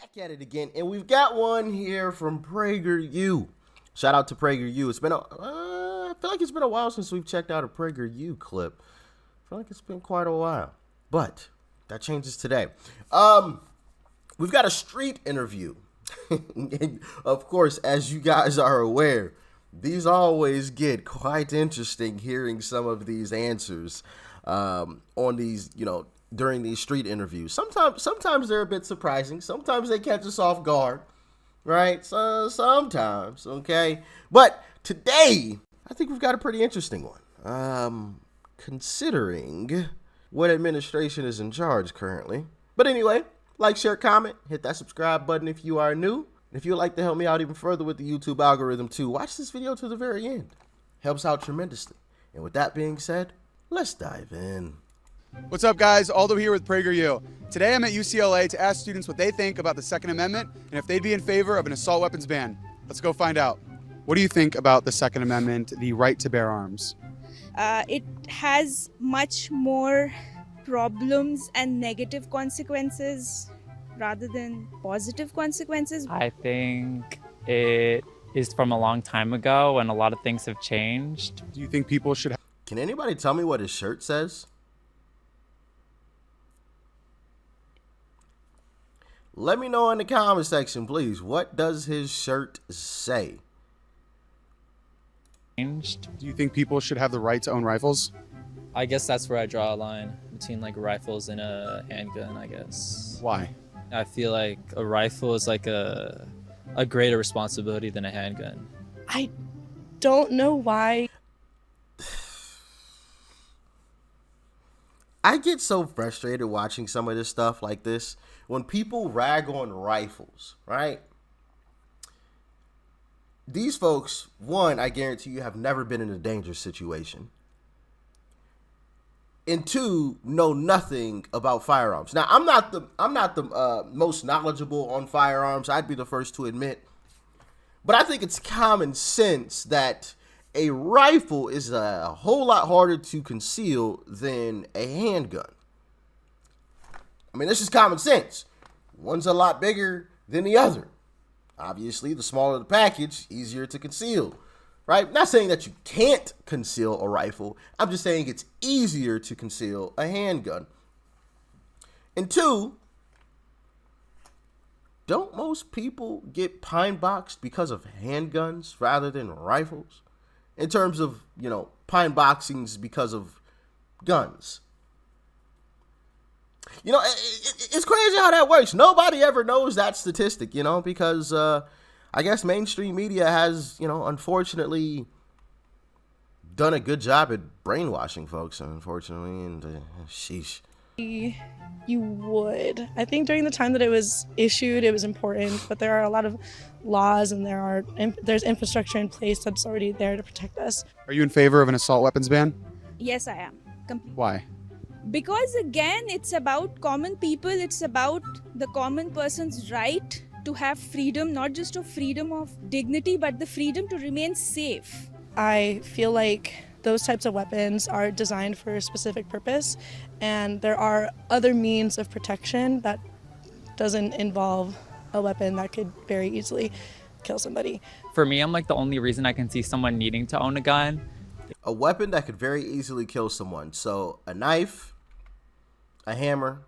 back at it again, and we've got one here from PragerU. Shout out to PragerU. It's been I feel like it's been a while since we've checked out a PragerU clip. I feel like it's been quite a while, but that changes today. We've got a street interview. And of course, as you guys are aware, these always get quite interesting hearing some of these answers on these, during these street interviews. Sometimes they're a bit surprising. Sometimes they catch us off guard, right? So sometimes, okay? But today, I think we've got a pretty interesting one, considering what administration is in charge currently. But anyway, like, share, comment, hit that subscribe button if you are new. If you'd like to help me out even further with the YouTube algorithm too, watch this video to the very end. Helps out tremendously. And with that being said, let's dive in. What's up, guys? Aldo here with PragerU. Today I'm at UCLA to ask students what they think about the Second Amendment and if they'd be in favor of an assault weapons ban. Let's go find out. What do you think about the Second Amendment, the right to bear arms? It has much more problems and negative consequences rather than positive consequences. I think it is from a long time ago and a lot of things have changed. Do you think people should Can anybody tell me what his shirt says? Let me know in the comment section, please. What does his shirt say? Do you think people should have the right to own rifles? I guess that's where I draw a line between like rifles and a handgun, I guess. Why? I feel like a rifle is like a greater responsibility than a handgun. I don't know why. I get so frustrated watching some of this stuff like this. When people rag on rifles, right? These folks, one, I guarantee you have never been in a dangerous situation. And two, know nothing about firearms. Now, I'm not the most knowledgeable on firearms. I'd be the first to admit. But I think it's common sense that a rifle is a whole lot harder to conceal than a handgun. I mean, this is common sense. One's a lot bigger than the other. Obviously, the smaller the package, easier to conceal. Right? Not saying that you can't conceal a rifle. I'm just saying it's easier to conceal a handgun. And two, don't most people get pine boxed because of handguns rather than rifles? In terms of, pine boxings because of guns. It's crazy how that works. Nobody ever knows that statistic, because I guess mainstream media has, unfortunately done a good job at brainwashing folks, unfortunately, and sheesh. You would. I think during the time that it was issued, it was important, but there are a lot of laws and there's infrastructure in place that's already there to protect us. Are you in favor of an assault weapons ban? Yes, I am. Why? Because again, it's about common people. It's about the common person's right to have freedom, not just of freedom of dignity, but the freedom to remain safe. I feel like those types of weapons are designed for a specific purpose, and there are other means of protection that doesn't involve a weapon that could very easily kill somebody. For me, I'm like the only reason I can see someone needing to own a gun. A weapon that could very easily kill someone. So a knife, a hammer,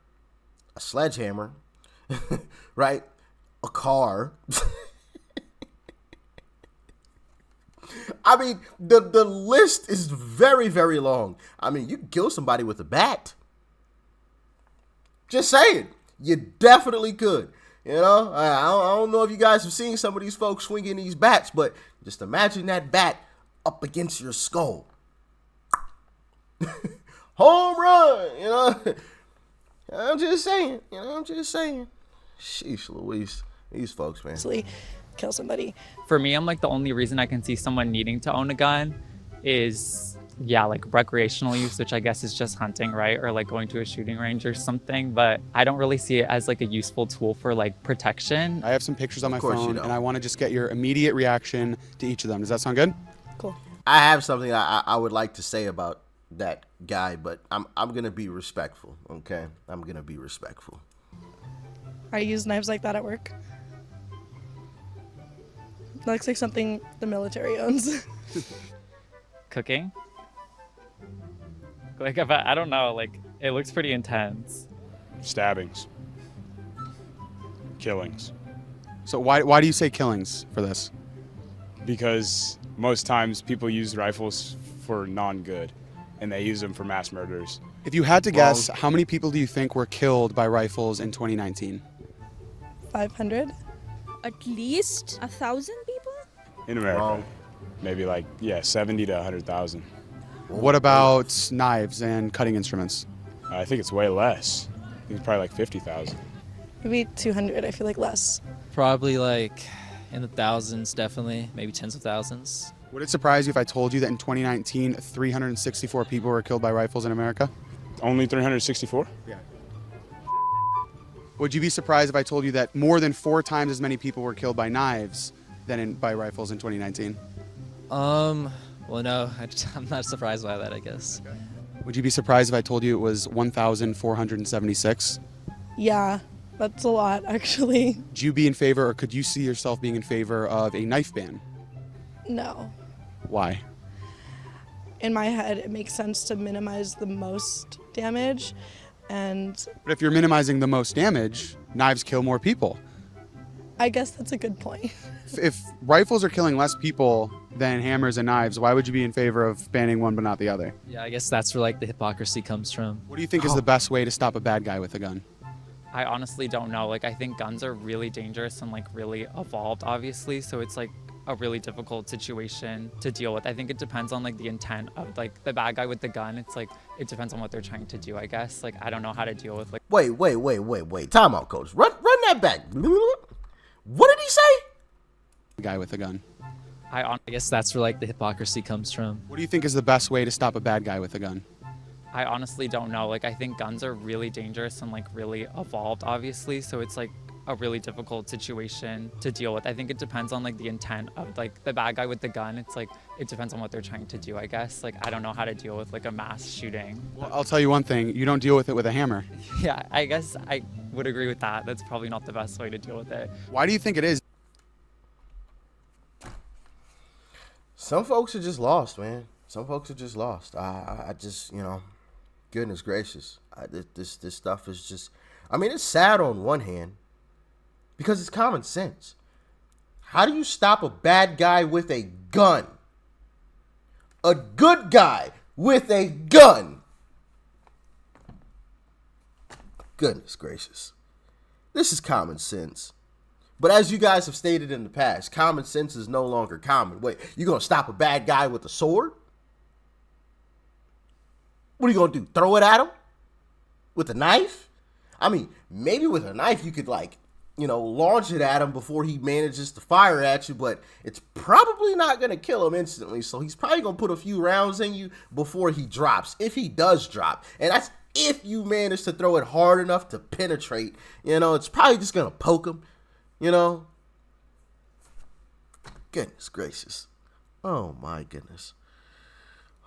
a sledgehammer, right? A car. I mean, the list is very, very long. I mean, you can kill somebody with a bat. Just saying. You definitely could. I don't know if you guys have seen some of these folks swinging these bats, but just imagine that bat up against your skull. Home run, I'm just saying, Sheesh Louise. These folks, man. Kill somebody. For me, I'm like the only reason I can see someone needing to own a gun is, like recreational use, which I guess is just hunting, right? Or like going to a shooting range or something. But I don't really see it as like a useful tool for like protection. I have some pictures on my phone and I want to just get your immediate reaction to each of them. Does that sound good? Cool. I have something I would like to say about that guy, but I'm going to be respectful, okay? I'm going to be respectful. I use knives like that at work. That looks like something the military owns. Cooking. Like, if I don't know, like, it looks pretty intense. Stabbings. Killings. So why do you say killings for this? Because most times people use rifles for non-good, and they use them for mass murders. If you had to guess, how many people do you think were killed by rifles in 2019? 500? At least 1,000 people? In America, Wrong. maybe like, 70 to 100,000. What about knives and cutting instruments? I think it's way less. I think it's probably like 50,000. Maybe 200, I feel like less. Probably like in the thousands, definitely, maybe tens of thousands. Would it surprise you if I told you that in 2019, 364 people were killed by rifles in America? Only 364? Would you be surprised if I told you that more than 4 times as many people were killed by knives than by rifles in 2019? Well, no, I'm not surprised by that, I guess. Would you be surprised if I told you it was 1,476? Yeah, that's a lot, actually. Would you be in favor, or could you see yourself being in favor of a knife ban? No. Why? In my head, it makes sense to minimize the most damage, and But if you're minimizing the most damage, knives kill more people. I guess that's a good point. If rifles are killing less people than hammers and knives, why would you be in favor of banning one but not the other? Yeah, I guess that's where like the hypocrisy comes from. What do you think is the best way to stop a bad guy with a gun? I honestly don't know. Like, I think guns are really dangerous and like really evolved, obviously. So it's like a really difficult situation to deal with. I think it depends on like the intent of like the bad guy with the gun. It's like, it depends on what they're trying to do, I guess. Like, I don't know how to deal with like. Wait. Time out, coach. Run that back. What did he say? A guy with a gun. I guess that's where like the hypocrisy comes from. What do you think is the best way to stop a bad guy with a gun? I honestly don't know. Like, I think guns are really dangerous and like really evolved, obviously. So it's like a really difficult situation to deal with. I think it depends on like the intent of like the bad guy with the gun. It's like, it depends on what they're trying to do, I guess. Like, I don't know how to deal with like a mass shooting. Well, I'll tell you one thing, you don't deal with it with a hammer. Yeah, I guess I would agree with that. That's probably not the best way to deal with it. Why do you think it is? Some folks are just lost, man. Some folks are just lost. I just, goodness gracious. This stuff is just, I mean, it's sad on one hand because it's common sense. How do you stop a bad guy with a gun? A good guy with a gun. Goodness gracious. This is common sense. But as you guys have stated in the past, common sense is no longer common. Wait, you going to stop a bad guy with a sword? What are you going to do? Throw it at him? With a knife? I mean, maybe with a knife you could launch it at him before he manages to fire at you, but it's probably not going to kill him instantly. So he's probably going to put a few rounds in you before he drops, if he does drop. And that's if you manage to throw it hard enough to penetrate. It's probably just going to poke him. Goodness gracious. Oh my goodness.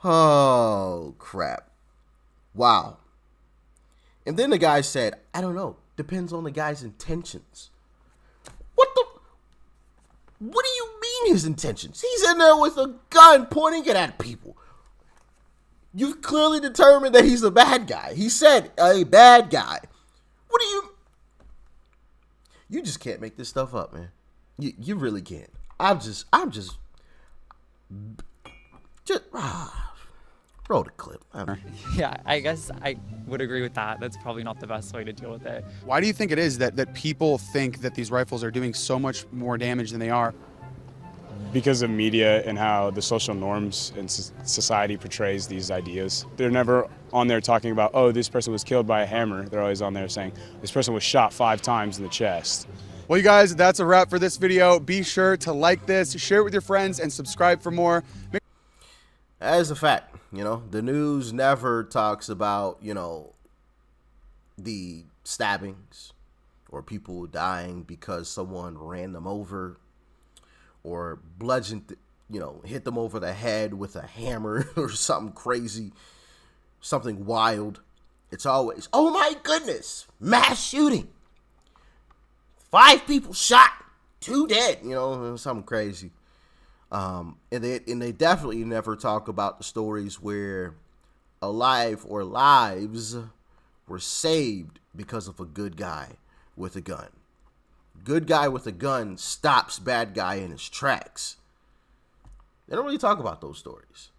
Oh crap. Wow. And then the guy said, I don't know. Depends on the guy's intentions. What do you mean his intentions? He's in there with a gun pointing it at people. You've clearly determined that he's a bad guy. He said a bad guy. What do you just can't make this stuff up, man. You really can't. I'm just roll the clip. Yeah, I guess I would agree with that. That's probably not the best way to deal with it. Why do you think it is that people think that these rifles are doing so much more damage than they are? Because of media and how the social norms and society portrays these ideas. They're never on there talking about, oh, this person was killed by a hammer. They're always on there saying, this person was shot 5 times in the chest. Well, you guys, that's a wrap for this video. Be sure to like this, share it with your friends, and subscribe for more. As a fact, the news never talks about, the stabbings or people dying because someone ran them over or bludgeoned, hit them over the head with a hammer or something crazy, something wild. It's always, oh my goodness, mass shooting. 5 people shot, 2 dead, you know, something crazy. And they definitely never talk about the stories where a life or lives were saved because of a good guy with a gun. Good guy with a gun stops bad guy in his tracks. They don't really talk about those stories.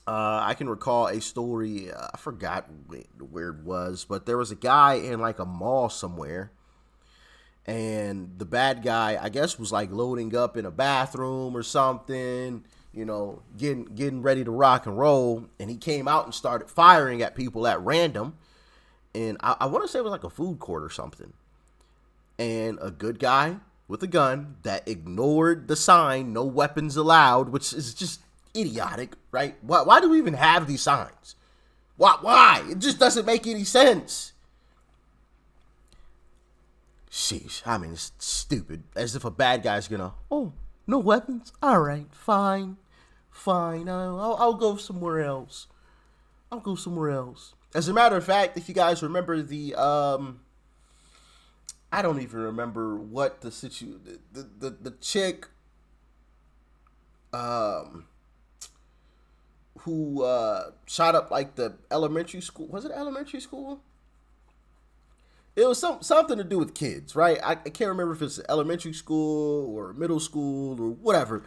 I can recall a story, I forgot where it was, but there was a guy in like a mall somewhere, and the bad guy, I guess, was like loading up in a bathroom or something, you know, getting ready to rock and roll, and he came out and started firing at people at random, and I want to say it was like a food court or something, and a good guy with a gun that ignored the sign, no weapons allowed, which is just idiotic, right? Why do we even have these signs? Why? It just doesn't make any sense. Sheesh, I mean, it's stupid. As if a bad guy's gonna, oh, no weapons? All right, fine. I'll go somewhere else. As a matter of fact, if you guys remember the, I don't even remember what the chick, who shot up like the elementary school. Was it elementary school? It was something to do with kids, right? I can't remember if it's elementary school or middle school or whatever.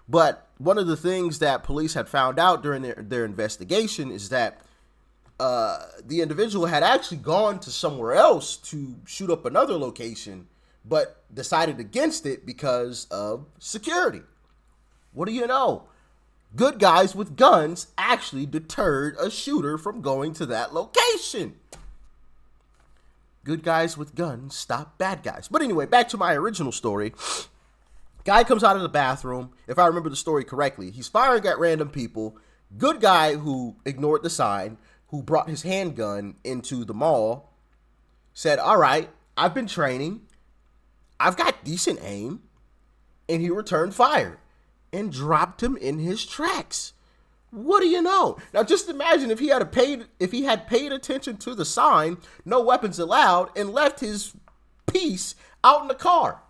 But one of the things that police had found out during their investigation is that the individual had actually gone to somewhere else to shoot up another location, but decided against it because of security. What do you know? Good guys with guns actually deterred a shooter from going to that location. Good guys with guns stop bad guys. But anyway, back to my original story. Guy comes out of the bathroom. If I remember the story correctly, he's firing at random people. Good guy who ignored the sign, who brought his handgun into the mall, said, all right, I've been training. I've got decent aim. And he returned fire and dropped him in his tracks. What do you know? Now just imagine if he had paid attention to the sign, no weapons allowed, and left his piece out in the car.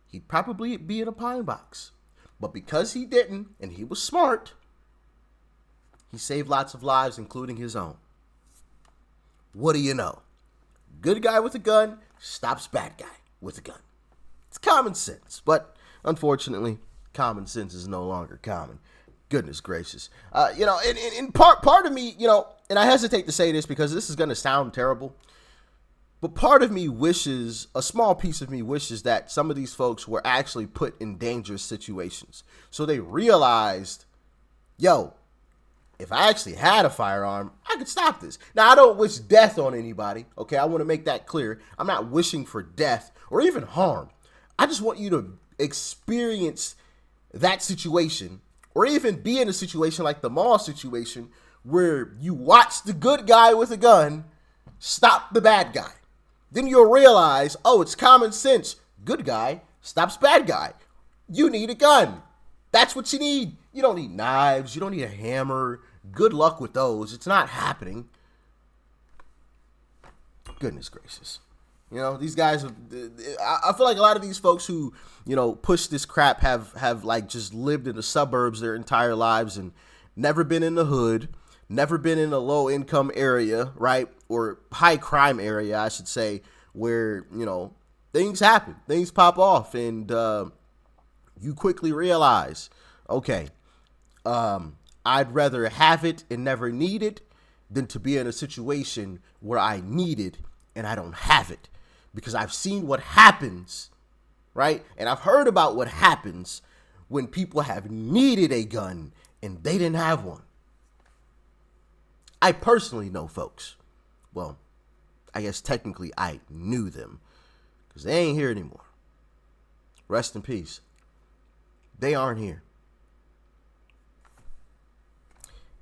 He'd probably be in a pine box. But because he didn't, and he was smart, he saved lots of lives, including his own. What do you know? Good guy with a gun stops bad guy with a gun. It's common sense, but unfortunately, common sense is no longer common. Goodness gracious. You know, in part of me, you know, and I hesitate to say this because this is going to sound terrible, but part of me wishes, a small piece of me wishes that some of these folks were actually put in dangerous situations. So they realized, yo, if I actually had a firearm, I could stop this. Now, I don't wish death on anybody, okay? I want to make that clear. I'm not wishing for death or even harm. I just want you to experience that situation, or even be in a situation like the mall situation where you watch the good guy with a gun stop the bad guy. Then you'll realize, oh, it's common sense. Good guy stops bad guy. You need a gun. That's what you need. You don't need knives. You don't need a hammer. Good luck with those. It's not happening. Goodness gracious. You know, these guys, I feel like a lot of these folks who, you know, push this crap have like just lived in the suburbs their entire lives and never been in the hood, never been in a low income area, right? Or high crime area, I should say, where, you know, things happen, things pop off, and you quickly realize, okay, I'd rather have it and never need it than to be in a situation where I need it and I don't have it. Because I've seen what happens, right? And I've heard about what happens when people have needed a gun and they didn't have one. I personally know folks. Well, I guess technically I knew them because they ain't here anymore. Rest in peace. They aren't here.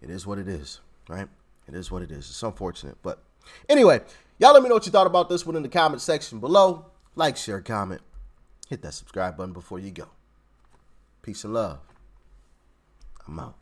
It is what it is, right? It is what it is. It's unfortunate, but anyway, y'all let me know what you thought about this one in the comment section below. Like, share, comment. Hit that subscribe button before you go. Peace and love. I'm out.